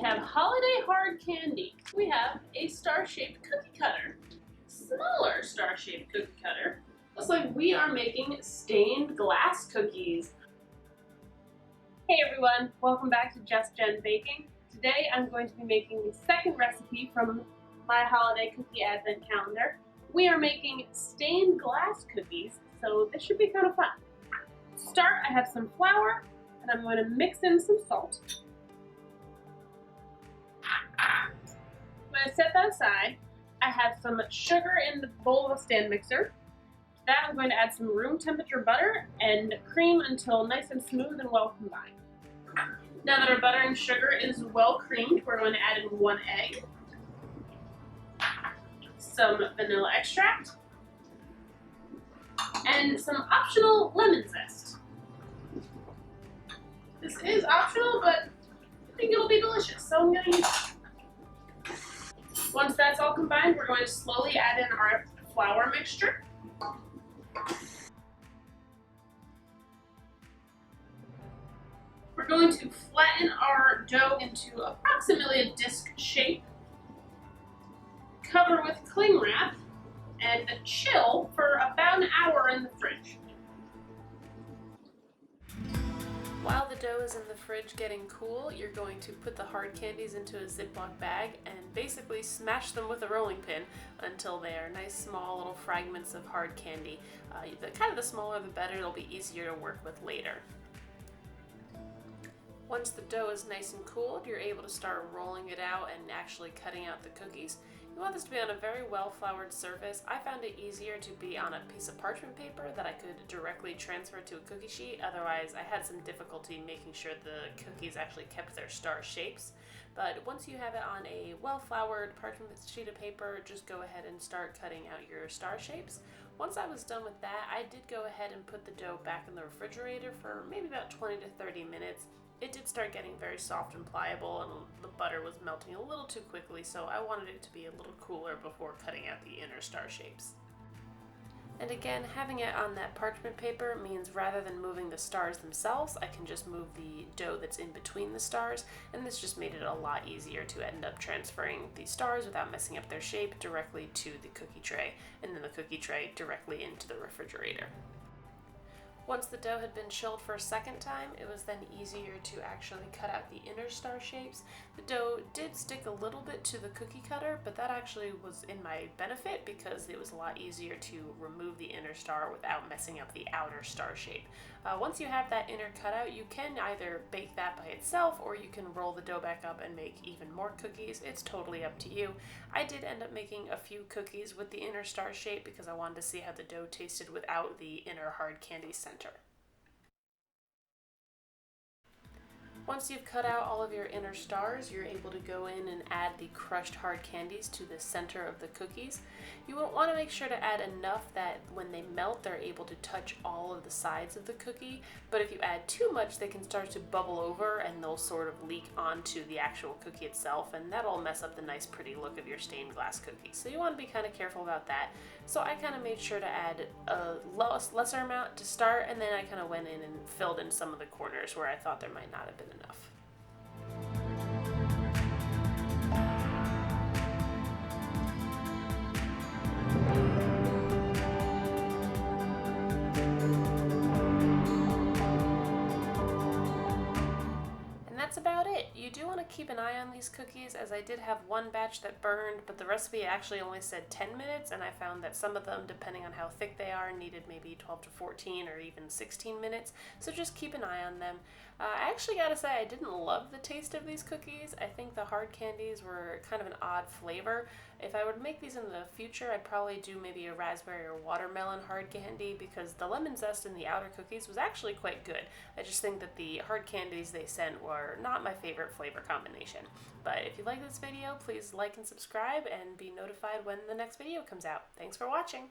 have holiday hard candy. We have a star-shaped cookie cutter, smaller star-shaped cookie cutter. Looks like we are making stained glass cookies. Hey everyone, welcome back to Just Jen Baking. Today I'm going to be making the second recipe from my holiday cookie advent calendar. We are making stained glass cookies, so this should be kind of fun. To start, I have some flour, and I'm going to mix in some salt. I'm going to set that aside. I have some sugar in the bowl of a stand mixer. To that I'm going to add some room temperature butter and cream until nice and smooth and well combined. Now that our butter and sugar is well creamed, we're going to add in 1 egg, some vanilla extract, and some optional lemon zest. This is optional, but I think it'll be delicious, so I'm going to use it. Once that's all combined, we're going to slowly add in our flour mixture. We're going to flatten our dough into approximately a disc shape, cover with cling wrap, and chill for about an hour in the fridge. While the dough is in the fridge getting cool, you're going to put the hard candies into a ziploc bag and basically smash them with a rolling pin until they are nice small little fragments of hard candy. The smaller the better, it'll be easier to work with later. Once the dough is nice and cooled, you're able to start rolling it out and actually cutting out the cookies. You want this to be on a very well floured surface. I found it easier to be on a piece of parchment paper that I could directly transfer to a cookie sheet. Otherwise, I had some difficulty making sure the cookies actually kept their star shapes. But once you have it on a well floured parchment sheet of paper, just go ahead and start cutting out your star shapes. Once I was done with that, I did go ahead and put the dough back in the refrigerator for maybe about 20 to 30 minutes. It did start getting very soft and pliable, and the butter was melting a little too quickly, so I wanted it to be a little cooler before cutting out the inner star shapes. And again, having it on that parchment paper means rather than moving the stars themselves, I can just move the dough that's in between the stars, and this just made it a lot easier to end up transferring the stars without messing up their shape directly to the cookie tray, and then the cookie tray directly into the refrigerator. Once the dough had been chilled for a second time, it was then easier to actually cut out the inner star shapes. The dough did stick a little bit to the cookie cutter, but that actually was in my benefit because it was a lot easier to remove the inner star without messing up the outer star shape. Once you have that inner cutout, you can either bake that by itself or you can roll the dough back up and make even more cookies. It's totally up to you. I did end up making a few cookies with the inner star shape because I wanted to see how the dough tasted without the inner hard candy center. Once you've cut out all of your inner stars, you're able to go in and add the crushed hard candies to the center of the cookies. You want to make sure to add enough that when they melt, they're able to touch all of the sides of the cookie, but if you add too much, they can start to bubble over and they'll sort of leak onto the actual cookie itself, and that'll mess up the nice pretty look of your stained glass cookie. So you want to be kind of careful about that. So I kind of made sure to add a lesser amount to start, and then I kind of went in and filled in some of the corners where I thought there might not have been enough. That's about it. You do want to keep an eye on these cookies, as I did have one batch that burned, but the recipe actually only said 10 minutes, and I found that some of them, depending on how thick they are, needed maybe 12 to 14 or even 16 minutes, so just keep an eye on them. I actually gotta say I didn't love the taste of these cookies. I think the hard candies were kind of an odd flavor. If I were to make these in the future, I'd probably do maybe a raspberry or watermelon hard candy because the lemon zest in the outer cookies was actually quite good. I just think that the hard candies they sent were not my favorite flavor combination. But if you like this video, please like and subscribe and be notified when the next video comes out. Thanks for watching!